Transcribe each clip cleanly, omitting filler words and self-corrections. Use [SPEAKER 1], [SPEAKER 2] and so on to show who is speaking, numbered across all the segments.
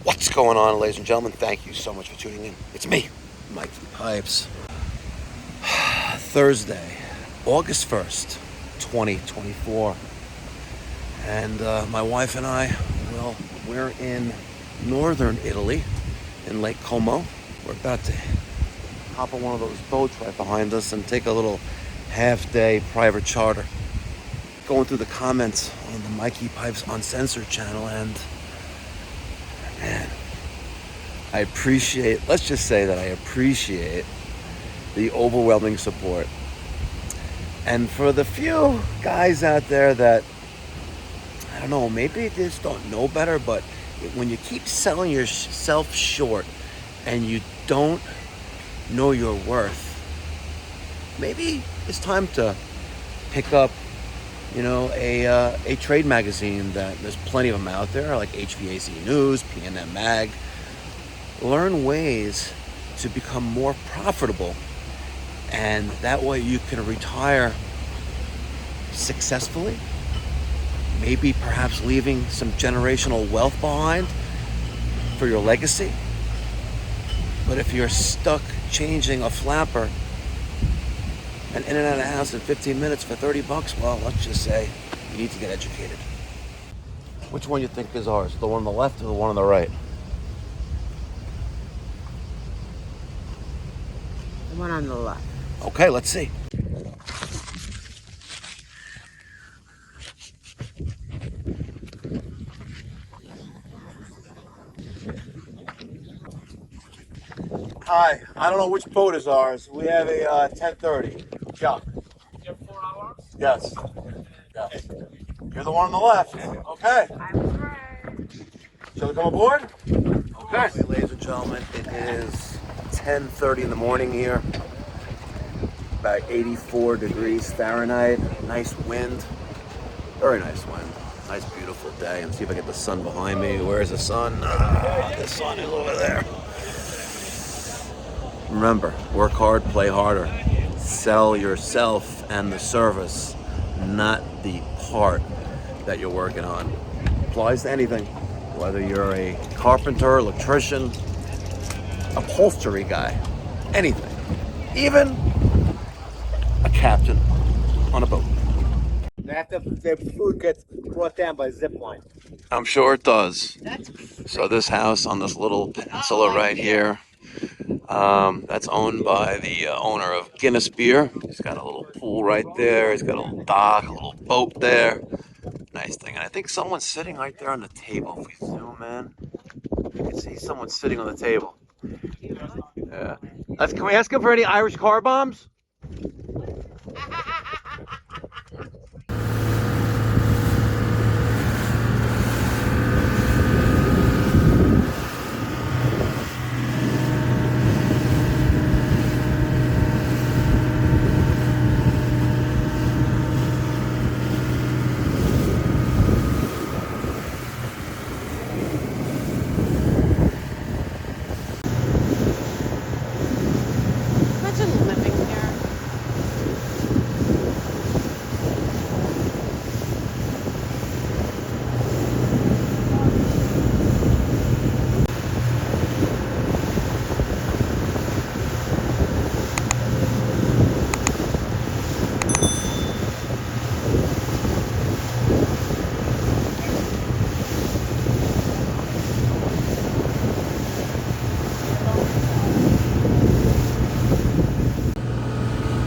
[SPEAKER 1] What's going on, ladies and gentlemen? Thank you so much for tuning in. It's me, Mikey Pipes. Thursday, August 1st, 2024. And my wife and I, well, we're in northern Italy, in Lake Como. We're about to hop on one of those boats right behind us and take a little half-day private charter. Going through the comments on the Mikey Pipes Uncensored channel, and man, let's just say that I appreciate the overwhelming support. And for the few guys out there that, I don't know, maybe they just don't know better, but when you keep selling yourself short and you don't know your worth, maybe it's time to pick up, a trade magazine. That there's plenty of them out there, like HVAC News, P&M Mag. Learn ways to become more profitable, and that way you can retire successfully, maybe perhaps leaving some generational wealth behind for your legacy. But if you're stuck changing a flapper and in and out of the house in 15 minutes for $30, well, let's just say you need to get educated. Which one you think is ours? The one on the left or the one on the right?
[SPEAKER 2] The one on the left.
[SPEAKER 1] Okay, let's see. Hi, I don't know which boat is ours. We have a 10:30. Chuck.
[SPEAKER 3] You have 4 hours?
[SPEAKER 1] Yes. Yes. You're the one on the left. Okay.
[SPEAKER 2] I was right.
[SPEAKER 1] Shall we come aboard? Okay. Ladies and gentlemen, it is 10:30 in the morning here. About 84 degrees Fahrenheit. Nice wind. Very nice wind. Nice, beautiful day. And see if I get the sun behind me. Where's the sun? The sun is over there. Remember, work hard, play harder. Sell yourself and the service, not the part that you're working on. Applies to anything, whether you're a carpenter, electrician, upholstery guy, anything. Even a captain on a boat.
[SPEAKER 4] After their food gets brought down by zip line.
[SPEAKER 1] I'm sure it does. So this house on this little peninsula right here, that's owned by the owner of Guinness Beer. He's got a little pool right there. He's got a little dock, a little boat there. Nice thing. And I think someone's sitting right there on the table. If we zoom in, you can see someone sitting on the table. Yeah. Can we ask him for any Irish car bombs?
[SPEAKER 2] Imagine living here.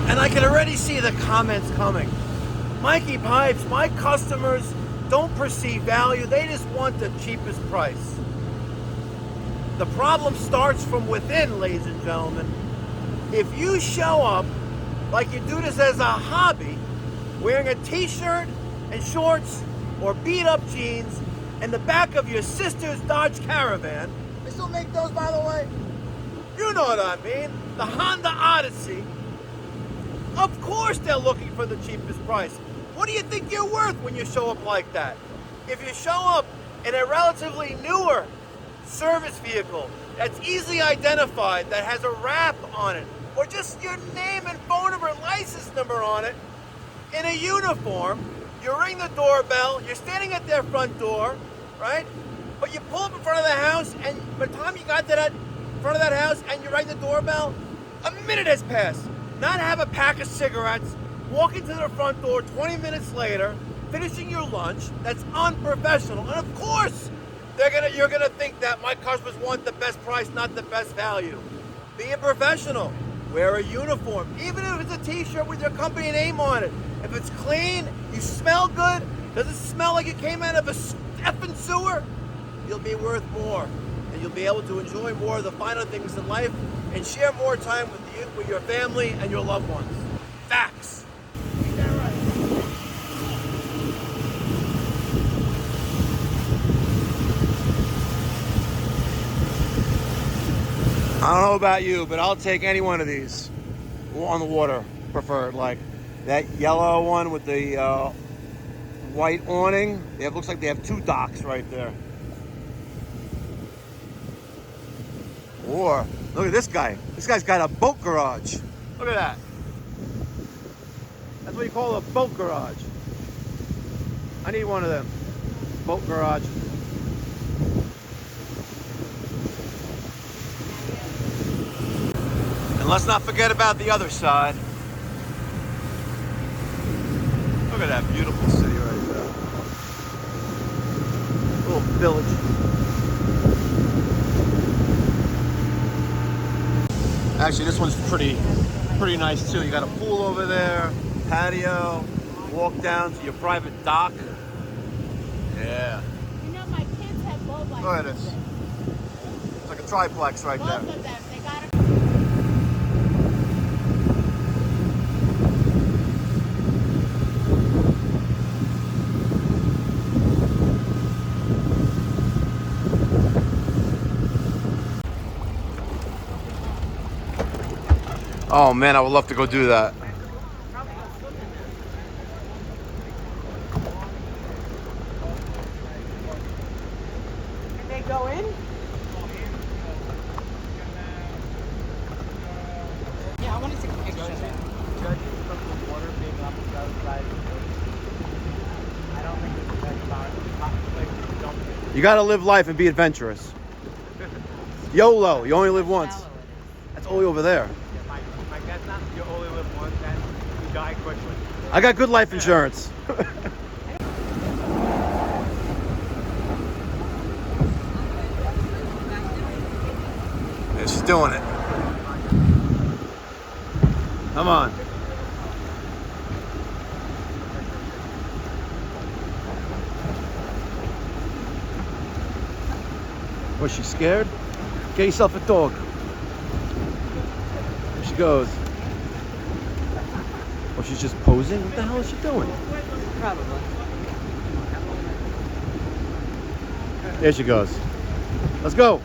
[SPEAKER 1] And I can already see the comments coming. Mikey Pipes, my customers don't perceive value. They just want the cheapest price. The problem starts from within, ladies and gentlemen. If you show up like you do this as a hobby, wearing a t-shirt and shorts or beat-up jeans and the back of your sister's Dodge Caravan, they still make those, by the way? You know what I mean. The Honda Odyssey. Of course they're looking for the cheapest price. What do you think you're worth when you show up like that? If you show up in a relatively newer service vehicle that's easily identified, that has a wrap on it, or just your name and phone number and license number on it, in a uniform, you ring the doorbell, you're standing at their front door, right? But you pull up in front of the house, and by the time you got to that front of that house and you ring the doorbell, a minute has passed. Not have a pack of cigarettes, walking to the front door 20 minutes later, finishing your lunch. That's unprofessional. And of course, you're gonna think that my customers want the best price, not the best value. Be a professional. Wear a uniform, even if it's a t-shirt with your company name on it. If it's clean, you smell good, does it smell like it came out of a effing sewer? You'll be worth more, and you'll be able to enjoy more of the finer things in life and share more time with your family and your loved ones. Facts. Ain't that right? I don't know about you, but I'll take any one of these on the water, preferred. Like that yellow one with the white awning. It looks like they have two docks right there. Or look at this guy. This guy's got a boat garage. Look at that. That's what you call a boat garage. I need one of them. Boat garage. And let's not forget about the other side. Look at that beautiful city right there. Little village. Actually, this one's pretty nice too. You got a pool over there, patio, walk down to your private dock. Yeah.
[SPEAKER 2] You know, my kids have boat licenses.
[SPEAKER 1] Look at this. It's like a triplex right there.
[SPEAKER 2] Both of them. They got it.
[SPEAKER 1] Oh man, I would love to go do that.
[SPEAKER 2] Can they go in? Yeah, I want to take a picture.
[SPEAKER 4] Judging from the water being up the outside, I don't think it's that about it.
[SPEAKER 1] You gotta live life and be adventurous. YOLO, you only live once. That's all the way over there.
[SPEAKER 4] My guess not you only live once and you die quickly.
[SPEAKER 1] I got good life insurance. Yeah, she's doing it. Come on. Was she scared? Get yourself a dog. There she goes. Oh, she's just posing? What the hell is she doing?
[SPEAKER 2] Probably.
[SPEAKER 1] There she goes. Let's go.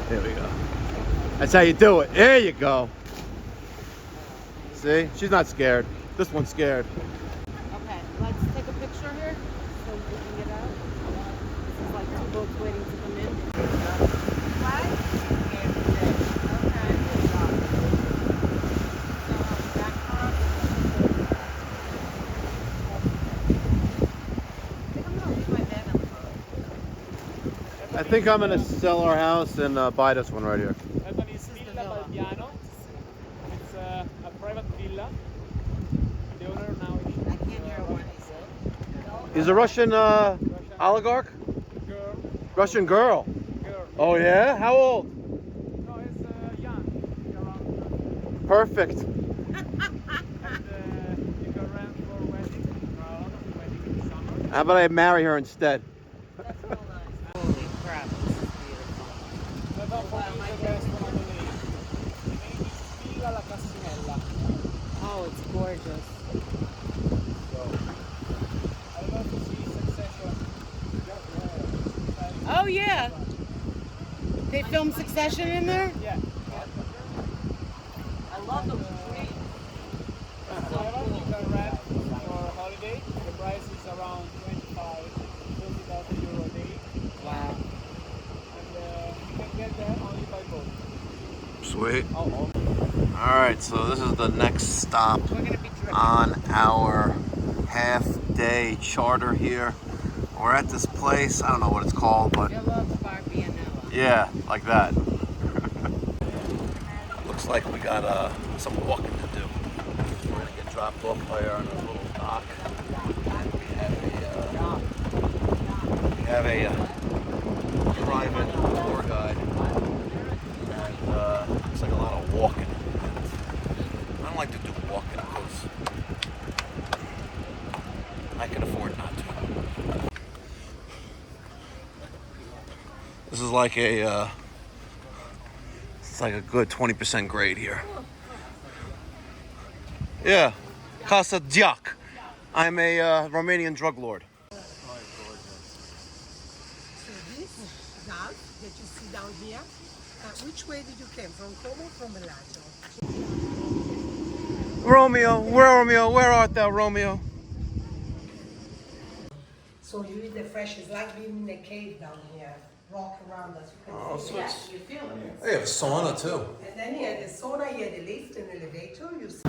[SPEAKER 1] There we go. That's how you do it. There you go. See? She's not scared. This one's scared.
[SPEAKER 2] Okay, let's take a picture here so we can get out. This is like two boats waiting to come in. What? Okay.
[SPEAKER 1] I think I'm gonna sell our house and buy this one right here.
[SPEAKER 3] That one is Villa Balbiano. It's a private villa. The owner now is
[SPEAKER 2] I can't hear what he said.
[SPEAKER 1] He's a Russian oligarch?
[SPEAKER 3] girl.
[SPEAKER 1] Russian girl.
[SPEAKER 3] Girl.
[SPEAKER 1] Oh yeah? How old?
[SPEAKER 3] No, it's young. Around.
[SPEAKER 1] Perfect.
[SPEAKER 3] And you can rent for wedding. A lot of wedding in summer.
[SPEAKER 1] How about I marry her instead?
[SPEAKER 2] That's real nice. Holy crap, this is beautiful.
[SPEAKER 3] That one for me is the best one on the name. The name is Villa La Cassinella.
[SPEAKER 2] Oh, it's gorgeous.
[SPEAKER 3] So, I don't know if you see Succession.
[SPEAKER 2] Oh, yeah. They filmed Succession in there?
[SPEAKER 3] Yeah.
[SPEAKER 2] I love those trees.
[SPEAKER 3] Private, you can rent for holiday. The price is around 20,000 euro a day.
[SPEAKER 2] Wow.
[SPEAKER 3] And you can get there only by boat.
[SPEAKER 4] Oh,
[SPEAKER 1] Alright, so this is the next stop
[SPEAKER 2] We're gonna be drinking.
[SPEAKER 1] on our half-day charter here. We're at this place, I don't know what it's called, but
[SPEAKER 2] Villa Barbianella.
[SPEAKER 1] yeah, like that. Looks like we got some walking to do. We're gonna get dropped off by our little dock. We have a private tour guide, and looks like a lot of walking. I don't like to do walking because I can afford not to. This is like a it's like a good 20% grade here. Yeah, Casa Diak. I'm a Romanian drug lord.
[SPEAKER 5] So this valve that you see down here, which way did you come? From Como or from Bellagio?
[SPEAKER 1] Romeo, where art thou, Romeo?
[SPEAKER 5] So you eat the fresh, it's like being in a cave down here. Rock around us. You can
[SPEAKER 1] Oh,
[SPEAKER 5] see.
[SPEAKER 1] so it's,
[SPEAKER 2] You feel it.
[SPEAKER 1] they have a sauna too.
[SPEAKER 5] And then here, the sauna, here, the lift and elevator, you see.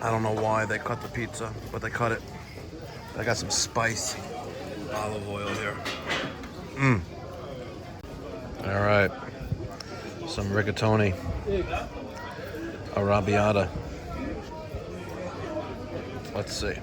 [SPEAKER 1] I don't know why they cut the pizza, but they cut it. I got some spicy olive oil here. All right, some rigatoni, arrabbiata. Let's see.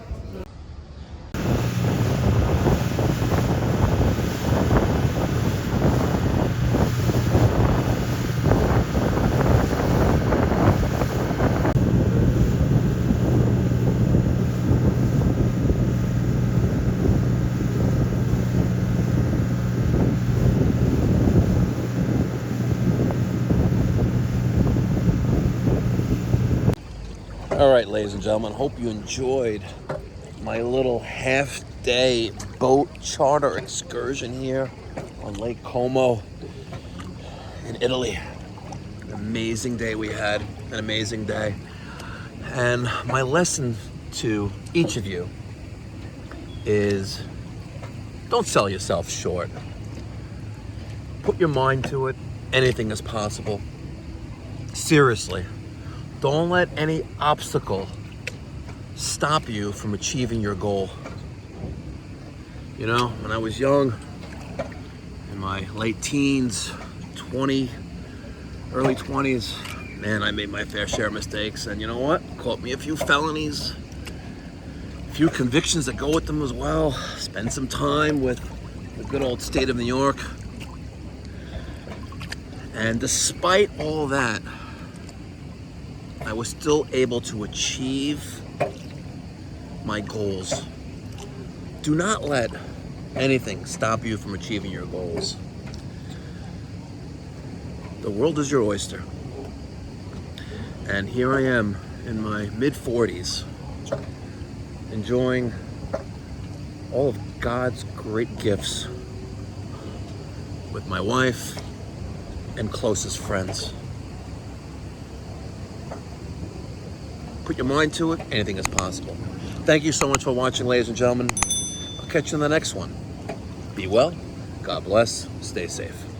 [SPEAKER 1] All right, ladies and gentlemen, hope you enjoyed my little half-day boat charter excursion here on Lake Como in Italy. An amazing day we had, an amazing day. And my lesson to each of you is don't sell yourself short. Put your mind to it. Anything is possible. Seriously. Don't let any obstacle stop you from achieving your goal. You know, when I was young, in my late teens, early 20s, man, I made my fair share of mistakes. And you know what? Caught me a few felonies, a few convictions that go with them as well. Spend some time with the good old state of New York. And despite all that, I was still able to achieve my goals. Do not let anything stop you from achieving your goals. The world is your oyster. And here I am in my mid-40s, enjoying all of God's great gifts with my wife and closest friends. Put your mind to it, anything is possible. Thank you so much for watching, ladies and gentlemen. I'll catch you in the next one. Be well.
[SPEAKER 6] God bless. Stay safe.